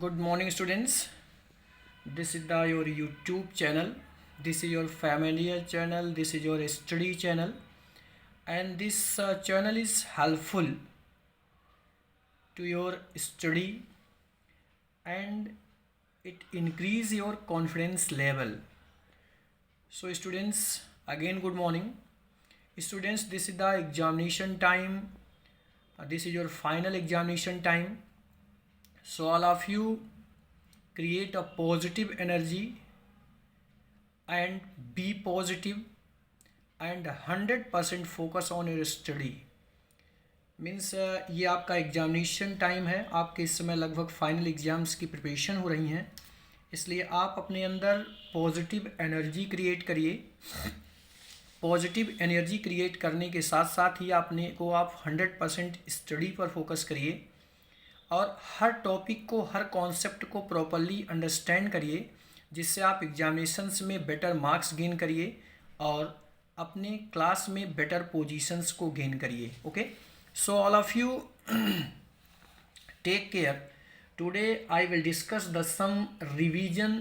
Good morning, students. This is your YouTube channel. This is your familiar channel. This is your study channel, and this channel is helpful to your study and it increase your confidence level. So, students, again, good morning. Students, this is the examination time. This is your final examination time. So all of you create a positive energy and be positive and 100% focus on your study. Means ये आपका examination time है, आपके इस समय लगभग final exams की preparation हो रही हैं, इसलिए आप अपने अंदर पॉजिटिव एनर्जी क्रिएट करिए। पॉजिटिव एनर्जी क्रिएट करने के साथ साथ ही अपने को आप 100% स्टडी पर फोकस करिए और हर टॉपिक को, हर कॉन्सेप्ट को प्रॉपरली अंडरस्टैंड करिए, जिससे आप एग्जामिनेशंस में बेटर मार्क्स गेन करिए और अपने क्लास में बेटर पोजीशंस को गेन करिए। Okay, so all of you take care. Today I will discuss the some revision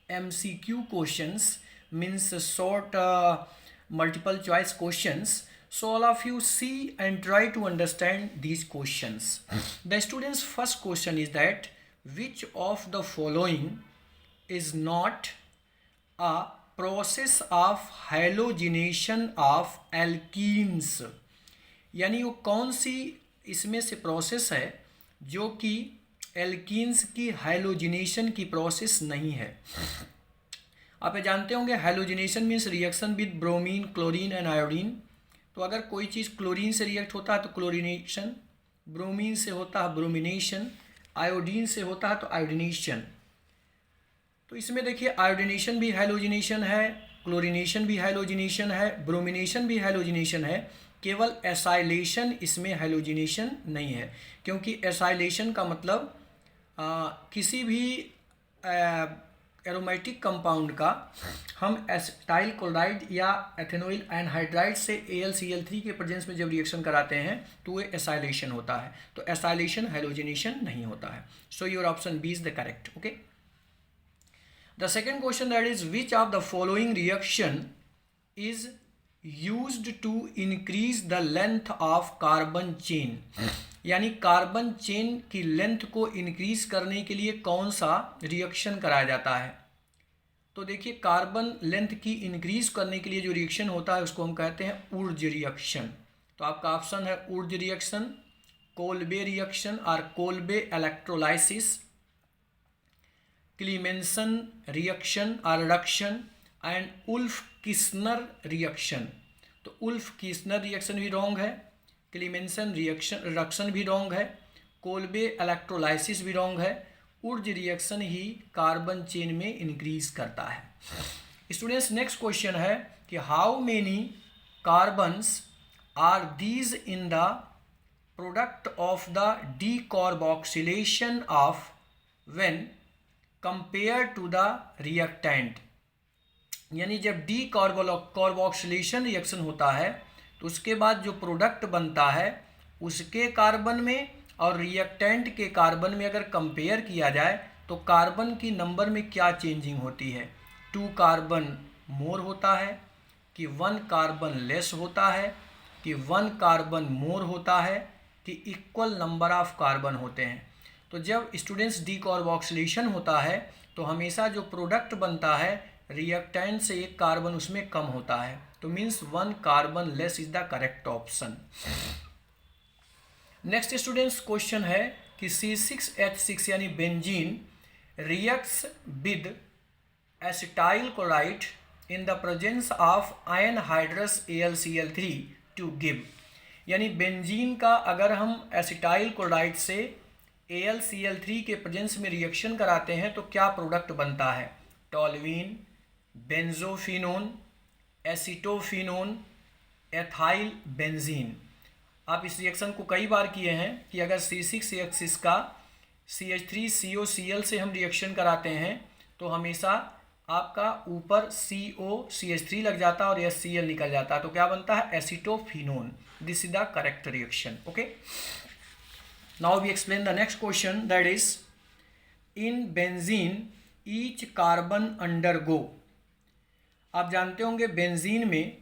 MCQ questions, means short multiple choice questions. So all of you see and try to understand these questions. The students' first question is that which of the following is not a process of halogenation of alkenes? यानी वो कौन सी इसमें से process है जो कि alkenes की halogenation की प्रोसेस नहीं है। आप ये जानते होंगे halogenation means reaction with bromine, chlorine and iodine. तो अगर कोई चीज़ क्लोरीन से रिएक्ट होता है तो क्लोरीनेशन, ब्रोमीन से होता है ब्रोमिनेशन, आयोडीन से होता है तो आयोडिनेशन। तो इसमें देखिए आयोडिनेशन भी हैलोजिनेशन है, क्लोरीनेशन भी हैलोजिनेशन है, ब्रोमिनेशन भी हैलोजिनेशन है, केवल एसाइलेशन इसमें हैलोजिनेशन नहीं है। क्योंकि एसाइलेशन का मतलब किसी भी एरोमेटिक कंपाउंड का हम एसिटाइल क्लोराइड या एथेनॉइल एनहाइड्राइड से AlCl3 के प्रेजेंस में जब रिएक्शन कराते हैं तो वो एसाइलेशन होता है। तो एसाइलेशन हैलोजिनेशन नहीं होता है। So your option B is the correct. Okay, the second question that is which of the following reaction is used to increase the length of carbon chain? यानी कार्बन चेन की length को increase करने के लिए कौन सा reaction कराया जाता है? तो देखिए कार्बन लेंथ की इंक्रीज करने के लिए जो रिएक्शन होता है उसको हम कहते हैं ऊर्ज रिएक्शन। तो आपका ऑप्शन है ऊर्ज रिएक्शन, कोल्बे रिएक्शन और कोल्बे इलेक्ट्रोलाइसिस, क्लीमेंसन रिएक्शन और reduction and Wolff Kishner reaction. तो उल्फ किस्नर रिएक्शन भी रॉन्ग है, क्लीमेंसन रिएक्शन भी रॉन्ग है, कोल्बे इलेक्ट्रोलाइसिस भी रॉन्ग है, ऊर्ज रिएक्शन ही कार्बन चेन में इंक्रीज करता है। स्टूडेंट्स, नेक्स्ट क्वेश्चन है कि how many carbons are these in the product of the decarboxylation of when compare to the reactant? यानी जब डीकार्बोक्सिलेशन रिएक्शन होता है तो उसके बाद जो प्रोडक्ट बनता है उसके कार्बन में और रिएक्टेंट के कार्बन में अगर कंपेयर किया जाए तो कार्बन की नंबर में क्या चेंजिंग होती है? 2 कार्बन मोर होता है कि 1 कार्बन लेस होता है कि 1 कार्बन मोर होता है कि इक्वल नंबर ऑफ कार्बन होते हैं? तो जब स्टूडेंट्स डीकार्बोक्सिलेशन होता है तो हमेशा जो प्रोडक्ट बनता है रिएक्टेंट से 1 कार्बन उसमें कम होता है। तो means 1 carbon less is the correct option. Next students question है कि C6H6 यानी benzene reacts with acetyl chloride in the presence of anhydrous AlCl3 to give. यानी बेंजीन का अगर हम एसिटाइल क्लोराइड से AlCl3 के प्रेजेंस में रिएक्शन कराते हैं तो क्या प्रोडक्ट बनता है? Toluene, benzophenone, acetophenone, ethyl benzene. आप इस रिएक्शन को कई बार किए हैं कि अगर C6H6 का CH3COCl से हम रिएक्शन कराते हैं तो हमेशा आपका ऊपर COCH3 लग जाता है और HCl निकल जाता है। तो क्या बनता है? Acetophenone. This is the correct reaction. Okay, now we explain the next question that is in benzene each carbon undergo. आप जानते होंगे बेंजीन में,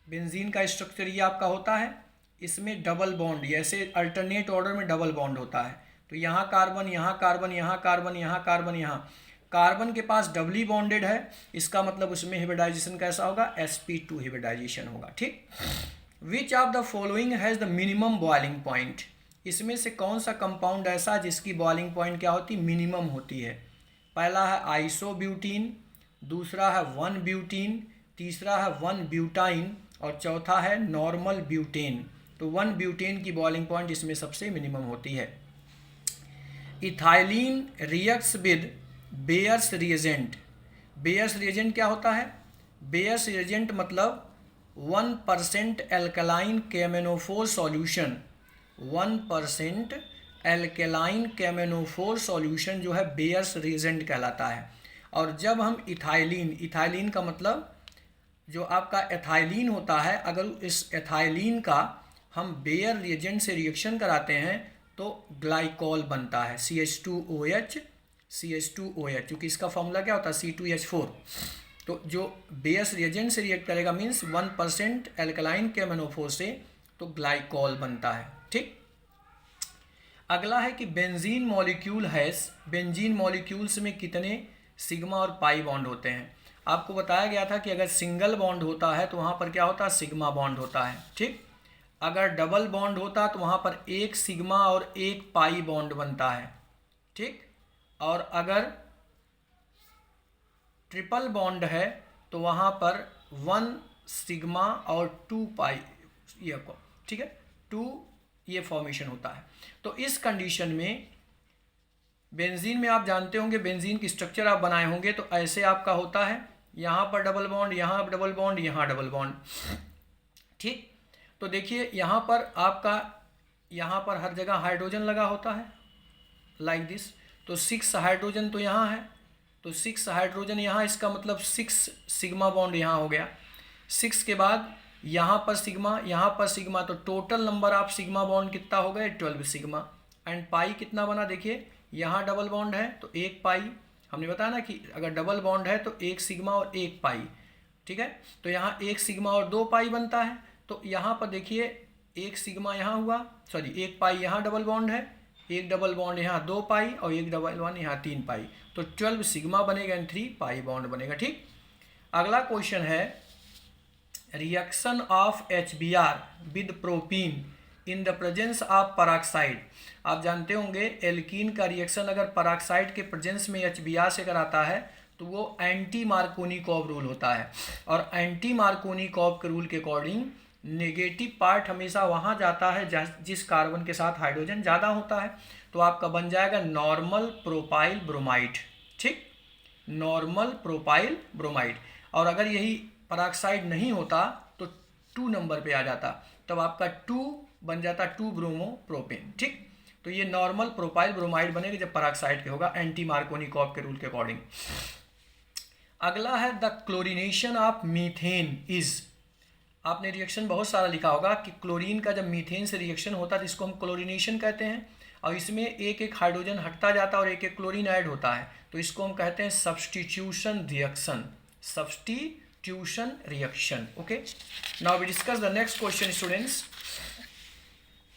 बेंजीन का स्ट्रक्चर ये आपका होता है, इसमें डबल बॉन्ड, ऐसे अल्टरनेट ऑर्डर में डबल बॉन्ड होता है। तो यहाँ कार्बन, यहाँ कार्बन, यहाँ कार्बन, यहाँ कार्बन, यहाँ कार्बन के पास डबली बॉन्डेड है, इसका मतलब उसमें हिब्रिडाइजेशन कैसा होगा, sp2 हिब्रिडाइजेशन होगा। ठीक। विच of the following has the minimum boiling point, इसमें से कौन सा कंपाउंड ऐसा जिसकी बॉइलिंग पॉइंट क्या होती, मिनिमम होती है। पहला है आइसोब्यूटीन, दूसरा है 1 ब्यूटीन, तीसरा है 1 ब्यूटाइन और चौथा है नॉर्मल ब्यूटेन। तो 1 ब्यूटेन की बॉइलिंग पॉइंट इसमें सबसे मिनिमम होती है। Ethylene reacts with bears reagent. Bears reagent क्या होता है, बेयर्स रिएजेंट मतलब 1% एल्कलाइन केमेनोफोर सॉल्यूशन, 1% एल्कलाइन केमेनोफोर सॉल्यूशन जो है बेयर्स रिएजेंट कहलाता है। और जब हम इथाइलिन, इथाइलिन का मतलब जो आपका एथाइलिन होता है, अगर इस एथाइलिन का हम बेयर रिएजेंट से रिएक्शन कराते हैं तो ग्लाइकॉल बनता है, CH2OH, CH2OH, क्योंकि इसका फॉर्मूला क्या होता है, C2H4। तो जो बेयर्स रिएजेंट से रिएक्ट करेगा मीन्स 1% एल्कलाइन केमेनोफोर से, तो ग्लाइकॉल बनता है। ठीक। अगला है कि benzene molecule has, benzene molecules में कितने सिग्मा और पाई बॉन्ड होते हैं। आपको बताया गया था कि अगर सिंगल बॉन्ड होता है तो वहाँ पर क्या होता है, सिग्मा बॉन्ड होता है। ठीक। अगर डबल बॉन्ड होता तो वहाँ पर एक सिग्मा और एक पाई बॉन्ड बनता है। ठीक। और अगर ट्रिपल बॉन्ड है तो वहाँ पर 1 सिग्मा और 2 पाई, ये को, ठीक है, 2 ये फॉर्मेशन होता है। तो इस कंडीशन में बेंजीन में आप जानते होंगे, बेंजीन की स्ट्रक्चर आप बनाए होंगे तो ऐसे आपका होता है, यहाँ पर डबल बॉन्ड, यहाँ डबल बॉन्ड, यहाँ डबल बॉन्ड। ठीक। तो देखिए यहाँ पर आपका, यहाँ पर हर जगह हाइड्रोजन लगा होता है लाइक दिस। तो 6 हाइड्रोजन तो यहाँ है, तो 6 हाइड्रोजन यहाँ, इसका मतलब 6 सिग्मा बॉन्ड यहाँ हो गया। 6 के बाद यहाँ पर सिग्मा, यहाँ पर सिग्मा, तो total number of sigma bond कितना हो गए, 12 सिग्मा। एंड पाई कितना बना, देखिए यहाँ डबल बॉन्ड है तो 1 पाई, हमने बताया ना कि अगर डबल बॉन्ड है तो 1 सिग्मा और 1 पाई। ठीक है। तो यहाँ 1 सिग्मा और 2 पाई बनता है। तो यहाँ पर देखिए 1 सिग्मा यहाँ हुआ, सॉरी 1 पाई यहाँ डबल बॉन्ड है, 1 डबल बॉन्ड यहाँ 2 पाई और 1 डबल बॉन्ड यहाँ 3 पाई, तो 12 सिग्मा बनेगा एंड 3 पाई बॉन्ड बनेगा। ठीक। अगला क्वेश्चन है, reaction of HBr with propene in the presence of peroxide. आप जानते होंगे एल्कीन का रिएक्शन अगर पराक्साइड के प्रेजेंस में HBr से कराता है तो वो एंटी मार्कोनिकॉव रूल होता है। और एंटी मार्कोनिकॉव के रूल के अकॉर्डिंग नेगेटिव पार्ट हमेशा वहाँ जाता है जिस कार्बन के साथ हाइड्रोजन ज़्यादा होता है। तो आपका बन जाएगा नॉर्मल प्रोपाइल ब्रोमाइड। ठीक, नॉर्मल प्रोपाइल ब्रोमाइड। और अगर यही पराक्साइड नहीं होता तो 2 नंबर पे आ जाता, तब आपका 2 बन जाता 2 ब्रोमो प्रोपेन। ठीक, तो ये नॉर्मल प्रोपाइल ब्रोमाइड बनेगा जब पराक्साइड के होगा एंटी मार्कोनिकॉव के रूल के अकॉर्डिंग। अगला है the chlorination of methane is. आपने रिएक्शन बहुत सारा लिखा होगा कि क्लोरीन का जब मीथेन से रिएक्शन होता है तो इसको हम क्लोरीनेशन कहते हैं। और इसमें एक एक हाइड्रोजन हटता जाता है और एक एक क्लोरीन ऐड होता है, तो इसको हम कहते हैं substitution reaction. Substitution reaction. Okay, now we discuss the next question students.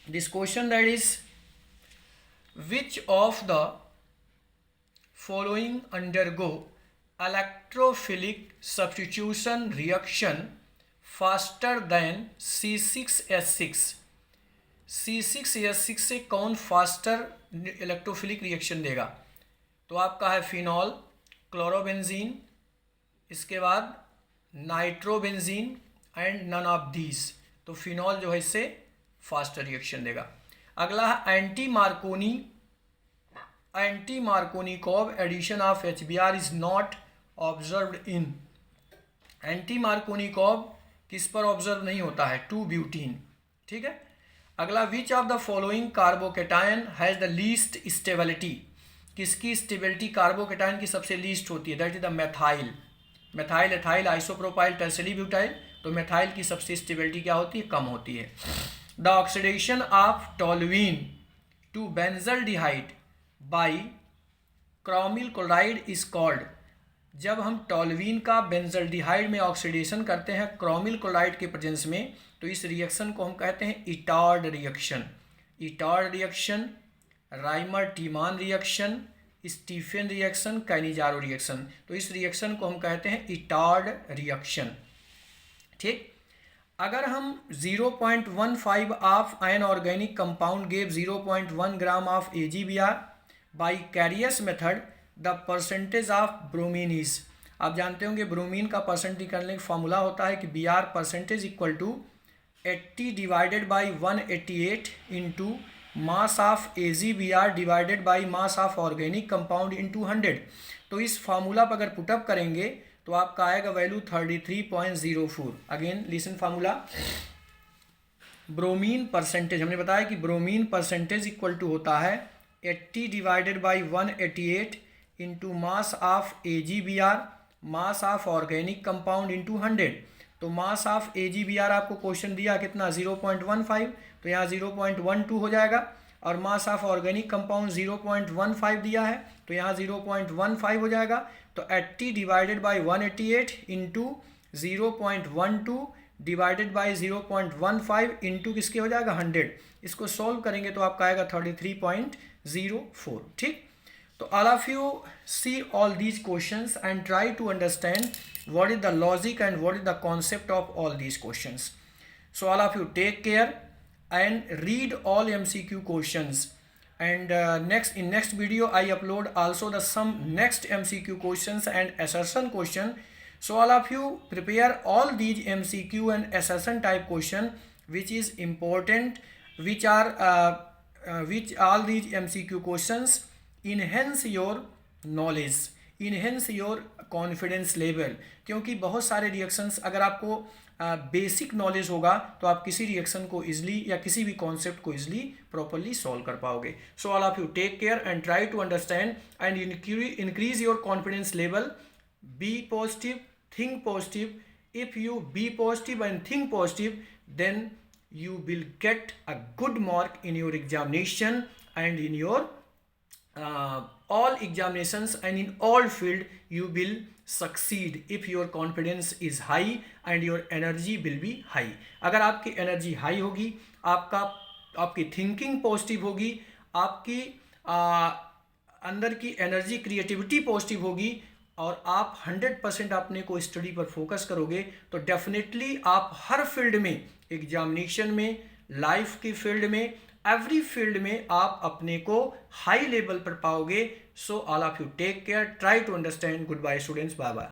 This question that is which of the following undergo electrophilic substitution reaction faster than C6H6। C6H6 से कौन फास्टर इलेक्ट्रोफिलिक रिएक्शन देगा? तो आपका है phenol, chlorobenzene, इसके बाद nitrobenzene and none of these. तो phenol जो है इससे फास्टर रिएक्शन देगा। अगला है anti Markovnikov addition of HBr is not observed in. Anti Markovnikov किस पर ऑब्जर्व नहीं होता है? 2 ब्यूटीन। ठीक है। अगला विच of the following carbocation has the least stability. किसकी स्टेबिलिटी कार्बोकेटायन की सबसे लीस्ट होती है? That is the methyl. Methyl, ethyl, isopropyl, tertiary butyl. तो मेथाइल की सबसे स्टेबिलिटी क्या होती है? कम होती है। The oxidation of toluene to benzaldehyde by chromyl chloride is called, जब हम टॉल्यूइन का बेंजल्डिहाइड में ऑक्सीडेशन करते हैं क्रोमिल क्लोराइड के प्रेजेंस में, तो इस रिएक्शन को हम कहते हैं Etard reaction. Etard reaction, Reimer Tiemann reaction, Stephen reaction, Cannizzaro reaction, तो इस रिएक्शन को हम कहते हैं इटार्ड रिएक्शन। ठीक, अगर हम 0.15 of an organic compound gave 0.1 gram of AgBr by Carius method, the percentage of bromine is, आप जानते होंगे ब्रोमीन का परसेंट निकालने का फॉर्मूला होता है कि Br percentage equal to 80 divided by 188 into mass of AgBr divided by mass of organic compound into 100। तो इस फार्मूला पर अगर पुटअप करेंगे तो आपका आएगा value 33.04। Again listen formula, bromine percentage, हमने बताया कि ब्रोमीन परसेंटेज इक्वल टू होता है 80 divided by 188 into mass of AgBr mass of organic compound into 100। तो मास ऑफ AgBr आपको क्वेश्चन दिया कितना 0.15, तो यहाँ 0.12 हो जाएगा, और मास ऑफ ऑर्गेनिक कंपाउंड 0.15 दिया है तो यहाँ 0.15 हो जाएगा। तो 80 divided by 188 into 0.12 divided by 0.15 into किसके हो जाएगा 100। इसको सॉल्व करेंगे तो आपका आएगा 33.04। ठीक, तो all of you see all these questions and try to understand what is the logic and what is the concept of all these questions. So all of you take care and read all MCQ questions, and in next video I upload also the some next MCQ questions and assertion question. So all of you prepare all these MCQ and assertion type question which is important, which all these MCQ questions enhance your knowledge, enhance your confidence level, क्योंकि बहुत सारे reactions अगर आपको basic knowledge होगा तो आप किसी reaction को इजली या किसी भी कॉन्सेप्ट को इजली प्रॉपरली सॉल्व कर पाओगे। So all of you take care and try to understand and increase your confidence level. Be positive, think positive. If you be positive and think positive, then you will get a good mark in your examination and in your all examinations, and in all field you will succeed if your confidence is high and your energy will be high. अगर आपकी energy high होगी, आपकी thinking positive होगी, आपकी अंदर की energy creativity positive होगी, और आप 100% अपने को स्टडी पर फोकस करोगे, तो डेफिनेटली आप हर फील्ड में, एग्जामिनेशन में, लाइफ की फील्ड में, एवरी फील्ड में आप अपने को हाई लेवल पर पाओगे। So all of you take care, try to understand. Good bye students, bye bye.